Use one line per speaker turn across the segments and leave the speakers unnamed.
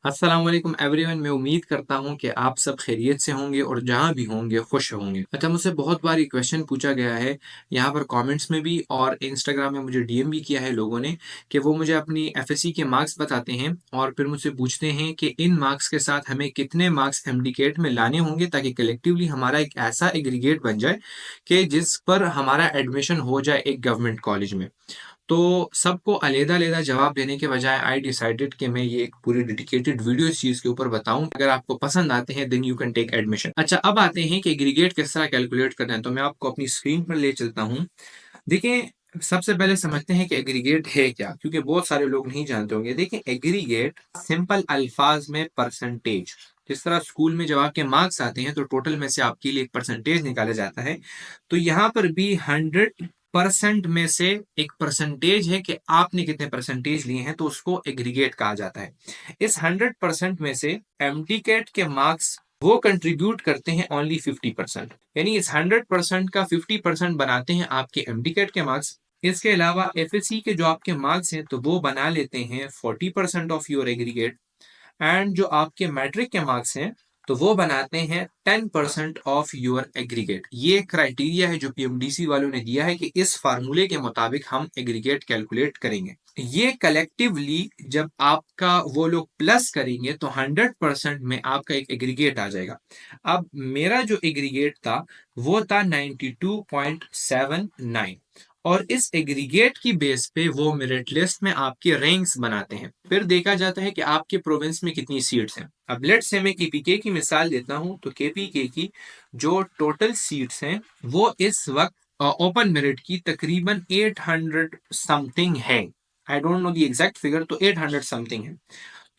अस्सलाम वालेकुम एवरीवन। मैं उम्मीद करता हूँ कि आप सब खैरियत से होंगे और जहाँ भी होंगे खुश होंगे। अच्छा, मुझसे बहुत बार ये क्वेश्चन पूछा गया है यहाँ पर कमेंट्स में भी, और इंस्टाग्राम में मुझे डीएम भी किया है लोगों ने कि वो मुझे अपनी एफएससी के मार्क्स बताते हैं और फिर मुझसे पूछते हैं कि इन मार्क्स के साथ हमें कितने मार्क्स एमडीकेट में लाने होंगे ताकि कलेक्टिवली हमारा एक ऐसा एग्रीगेट बन जाए कि जिस पर हमारा एडमिशन हो जाए एक गवर्नमेंट कॉलेज में। तो सबको अलग-अलग जवाब देने के बजाय आई डिसाइडेड कि मैं ये एक पूरी डेडिकेटेड वीडियो इस चीज़ के ऊपर बताऊँ। अगर आपको पसंद आते हैं then you can take admission. अच्छा, अब आते हैं कि एग्रीगेट किस तरह कैलकुलेट करना है, तो मैं आपको अपनी स्क्रीन पर ले चलता हूँ। देखिए, सबसे पहले समझते हैं कि एग्रीगेट है क्या? क्योंकि बहुत सारे लोग नहीं जानते होंगे। देखिए, एग्रीगेट सिंपल अल्फाज में परसेंटेज, जिस तरह स्कूल में जब आपके मार्क्स आते हैं तो टोटल में से आपके लिए एक परसेंटेज निकाला जाता है, तो यहाँ पर भी 100% में से एक परसेंटेज है कि आपने कितने परसेंटेज लिए हैं, तो उसको एग्रीगेट कहा जाता है। इस 100% में से एमडीकेट के मार्क्स वो कंट्रीब्यूट करते हैं ओनली 50%, यानी इस 100% का 50% बनाते हैं आपके एमडीकेट के मार्क्स। इसके अलावा एफएससी के जो आपके मार्क्स हैं तो वो बना लेते हैं 40% ऑफ योर एग्रीगेट, एंड जो आपके मैट्रिक के मार्क्स हैं तो वो बनाते हैं 10% ऑफ योर एग्रीगेट। ये क्राइटेरिया है जो पीएमडीसी वालों ने दिया है कि इस फार्मूले के मुताबिक हम एग्रीगेट कैलकुलेट करेंगे। ये कलेक्टिवली जब आपका वो लोग प्लस करेंगे तो 100% में आपका एक एग्रीगेट आ जाएगा। अब मेरा जो एग्रीगेट था वो था 92.79, और इस एग्रीगेट की बेस पे वो मेरिट लिस्ट में आपके रैंक्स बनाते हैं। फिर देखा जाता है कि आपके प्रोविंस में कितनी सीट्स हैं। अब लेट्स से मैं केपीके की मिसाल देता हूं, तो केपीके की जो टोटल सीट्स हैं वो इस वक्त ओपन मेरिट की तकरीबन 800 समथिंग है। I don't know the exact figure, तो 800 समथिंग है।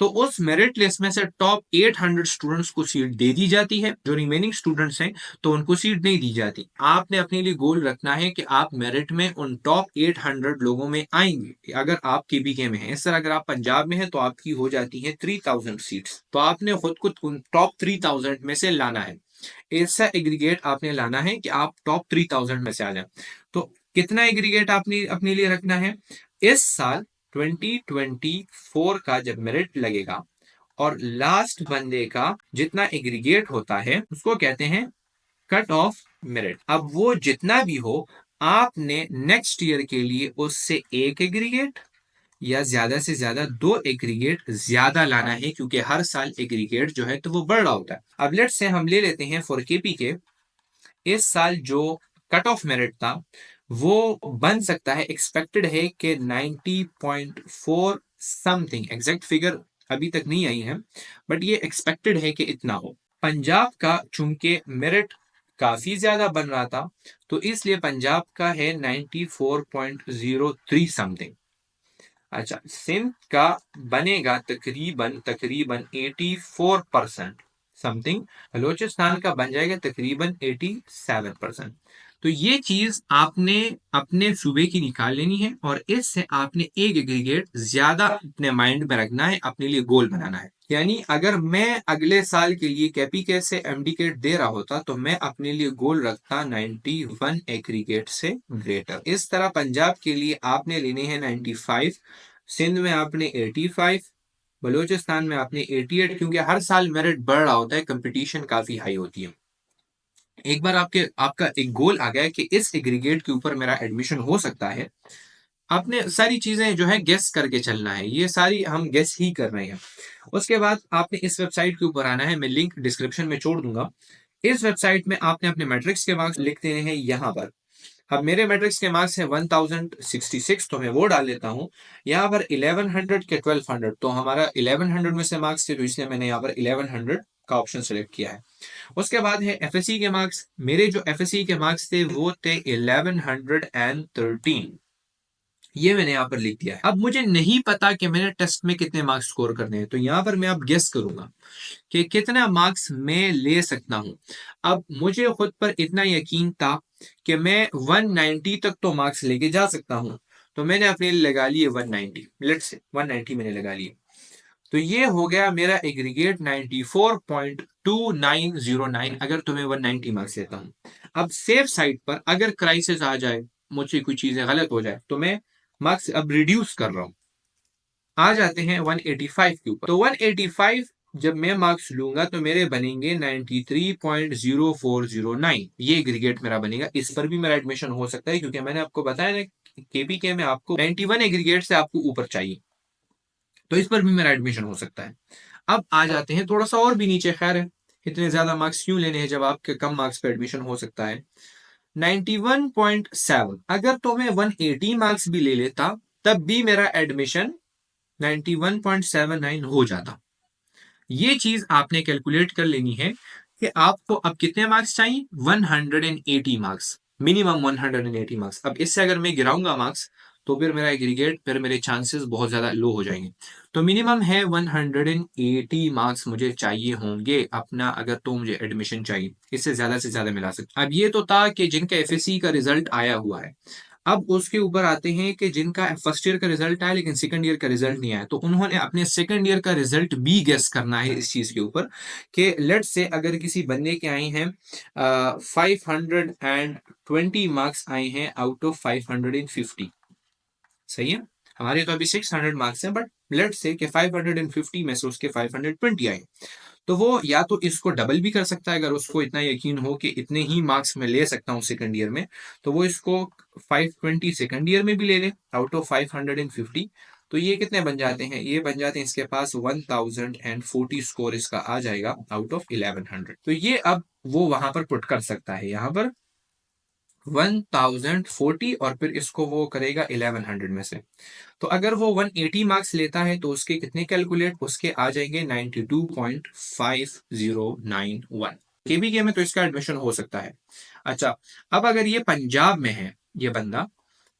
तो उस मेरिट लिस्ट में से टॉप 800 स्टूडेंट्स को सीट दे दी जाती है। जो रिमेनिंग स्टूडेंट्स हैं तो उनको सीट नहीं दी जाती। आपने अपने लिए गोल रखना है कि आप मेरिट में उन टॉप 800 लोगों में आएंगे अगर आप केबीके में हैं। इस तरह अगर आप पंजाब में हैं तो आपकी हो जाती है 3000 सीट्स, तो आपने खुद को टॉप 3000 में से लाना है। ऐसा एग्रीगेट आपने लाना है कि आप टॉप 3000 में से आ जाए। तो कितना एग्रीगेट आपने अपने लिए रखना है? इस साल 2024 का जब मेरिट लगेगा और लास्ट बंदे का जितना एग्रीगेट होता है उसको कहते हैं कट ऑफ मेरिट। अब वो जितना भी हो, आपने नेक्स्ट ईयर के लिए उससे एक एग्रीगेट या ज्यादा से ज्यादा दो एग्रीगेट ज्यादा लाना है, क्योंकि हर साल एग्रीगेट जो है तो वो बढ़ रहा होता है। अब लेट्स से हम ले लेते हैं फॉर केपी के, इस साल जो कट ऑफ मेरिट था वो बन सकता है, एक्सपेक्टेड है कि 90.4 समथिंग, एग्जैक्ट फिगर अभी तक नहीं आई है, बट ये एक्सपेक्टेड है कि इतना हो। पंजाब का चूंकि मेरिट काफी ज्यादा बन रहा था तो इसलिए पंजाब का है 94.03 समथिंग। अच्छा, सिंध का बनेगा तकरीबन तकरीबन 84% समथिंग। बलोचिस्तान का बन जाएगा तकरीबन 87%। तो ये चीज आपने अपने सूबे की निकाल लेनी है और इससे आपने एक एग्रीगेट ज्यादा अपने माइंड में रखना है, अपने लिए गोल बनाना है। यानी अगर मैं अगले साल के लिए कैपीके से एमडीकेट दे रहा होता तो मैं अपने लिए गोल रखता 91 एग्रीगेट से ग्रेटर। इस तरह पंजाब के लिए आपने लेने हैं 95, सिंध में आपने 85, बलूचिस्तान में आपने 88, क्योंकि हर साल मेरिट बढ़ रहा होता है, कंपटीशन काफी हाई होती है। एक बार आपका एक गोल आ गया है कि इस एग्रीगेट के ऊपर मेरा एडमिशन हो सकता है, आपने सारी चीजें जो है गेस करके चलना है। ये सारी हम गेस ही कर रहे हैं। उसके बाद आपने इस वेबसाइट के ऊपर आना है, मैं लिंक डिस्क्रिप्शन में छोड़ दूंगा। इस वेबसाइट में आपने अपने मैट्रिक्स के मार्क्स लिख देने हैं यहाँ पर। अब मेरे मैट्रिक्स के मार्क्स हैं 1066, तो मैं वो डाल लेता हूँ। यहाँ पर 1100 के 1200, तो हमारा 1100 में से मार्क्स थे तो इसलिए मैंने यहाँ पर 1100 का ऑप्शन सेलेक्ट किया है। उसके बाद है एफएससी के मार्क्स। मेरे जो एफएससी के मार्क्स थे वो थे 1113, ये मैंने यहाँ पर लिख दिया है। अब मुझे नहीं पता कि मैंने टेस्ट में कितने मार्क्स स्कोर करने हैं, तो यहाँ पर मैं अब गेस करूंगा कि कितना मार्क्स मैं ले सकता हूं। अब मुझे खुद पर इतना यकीन था कि मैं 190 तक तो मार्क्स लेके जा सकता हूं, तो मैंने अपने लिए लगा लिए 190। लेट्स से 190 मैंने लगा लिए, तो ये हो गया मेरा एग्रीगेट 94.2909, अगर तुम्हें 190 मार्क्स लेता हूं। अब सेफ साइड पर अगर क्राइसिस आ जाए, मुझसे कोई चीजें गलत हो जाए, तो मैं मार्क्स अब रिड्यूस कर रहा हूं। आ जाते हैं 185 के ऊपर। तो 185 जब मैं मार्क्स लूंगा तो मेरे बनेंगे 93.0409, ये एग्रीगेट मेरा बनेगा। इस पर भी मेरा एडमिशन हो सकता है क्योंकि मैंने आपको बताया ना केपीके में आपको 91 एग्रीगेट से आपको ऊपर चाहिए, तो इस पर भी मेरा एडमिशन हो सकता है। अब आ जाते हैं थोड़ा सा और भी नीचे, खैर है इतने ज्यादा मार्क्स क्यों लेने हैं जब आपके कम मार्क्स पे एडमिशन हो सकता है। 91.7, अगर तो मैं 180 मार्क्स भी ले लेता तब भी मेरा एडमिशन 91.79 हो जाता। ये चीज आपने कैलकुलेट कर लेनी है कि आपको अब कितने मार्क्स चाहिए, 180 मार्क्स, मिनिमम 180 मार्क्स। अब इससे अगर मैं गिराऊंगा मार्क्स तो फिर मेरा एग्रीगेट, फिर मेरे चांसेस बहुत ज्यादा लो हो जाएंगे। तो मिनिमम है 180 मार्क्स मुझे चाहिए होंगे अपना, अगर तो मुझे एडमिशन चाहिए, इससे ज्यादा से ज्यादा मिला सकते। अब ये तो था कि जिनका एफएससी का रिजल्ट आया हुआ है। अब उसके ऊपर आते हैं कि जिनका फर्स्ट ईयर का रिजल्ट आया लेकिन सेकंड ईयर का रिजल्ट नहीं आया, तो उन्होंने अपने सेकंड ईयर का रिजल्ट भी गेस करना है इस चीज के ऊपर कि लेट से अगर किसी बंदे के आए हैं 520 मार्क्स आए हैं आउट ऑफ 550, सही है। हमारे तो अभी 600 मार्क्स हैं, बट लेट से कि 550 में से उसके 520 आए, तो वो या तो इसको डबल भी कर सकता है, अगर उसको इतना यकीन हो कि इतने ही मार्क्स मैं ले सकता हूँ सेकंड ईयर में, तो वो इसको 520 सेकंड ईयर में भी ले ले आउट ऑफ 550। तो ये कितने बन जाते हैं, ये बन जाते हैं इसके पास 1040 स्कोर इसका आ जाएगा आउट ऑफ 1100। तो ये अब वो वहां पर पुट कर सकता है, यहाँ पर 1040 और फिर इसको वो करेगा 1100 में से। तो अगर वो 180 मार्क्स लेता है तो उसके कितने कैलकुलेट, उसके आ जाएंगे 92.5091। केबीके में तो इसका एडमिशन हो सकता है। अच्छा, अब अगर ये पंजाब में है ये बंदा,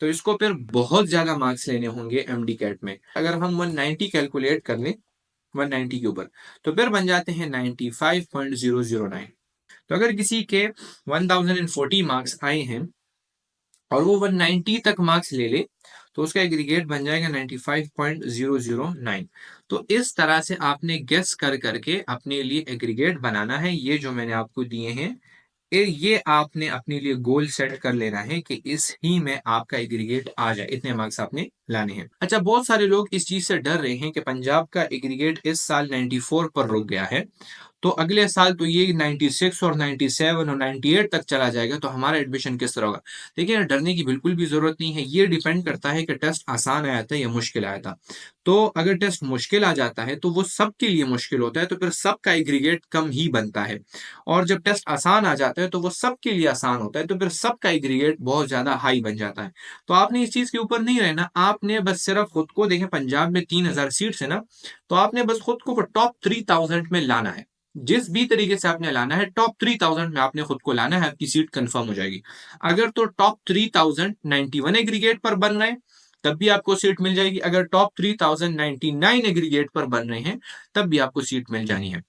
तो इसको फिर बहुत ज्यादा मार्क्स लेने होंगे एमडी कैट में। अगर हम 190 कैलकुलेट कर लें 190 के ऊपर, तो फिर बन जाते हैं 95.009। तो अगर किसी के 1040 मार्क्स आए हैं और वो 190 तक मार्क्स ले ले, तो उसका एग्रीगेट बन जाएगा 95.009। तो इस तरह से आपने गेस कर करके अपने लिए एग्रीगेट बनाना है। ये जो मैंने आपको दिए हैं, ये आपने अपने लिए गोल सेट कर लेना है कि इस ही में आपका एग्रीगेट आ जाए, इतने मार्क्स आपने लाने हैं। अच्छा, बहुत सारे लोग इस चीज से डर रहे हैं कि पंजाब का एग्रीगेट इस साल 94 पर रुक गया है, तो अगले साल तो ये 96 और 97 और 98 तक चला जाएगा, तो हमारा एडमिशन किस तरह होगा। देखिए, डरने की बिल्कुल भी जरूरत नहीं है। ये डिपेंड करता है कि टेस्ट आसान आया था या मुश्किल आया था। तो अगर टेस्ट मुश्किल आ जाता है तो वो सबके लिए मुश्किल होता है, तो फिर सबका एग्रीगेट कम ही बनता है। और जब टेस्ट आसान आ जाता है तो वो सबके लिए आसान होता है, तो फिर सबका एग्रीगेट बहुत ज्यादा हाई बन जाता है। तो आपने इस चीज के ऊपर नहीं रहना, आपने बस सिर्फ खुद को, देखें पंजाब में 3000 सीट्स है ना, तो आपने बस खुद को टॉप 3000 में लाना है। जिस भी तरीके से आपने लाना है टॉप 3000 में आपने खुद को लाना है, आपकी सीट कंफर्म हो जाएगी। अगर तो टॉप 3091 एग्रीगेट पर बन रहे हैं तब भी आपको सीट मिल जाएगी, अगर टॉप 3099 एग्रीगेट पर बन रहे हैं तब भी आपको सीट मिल जानी है।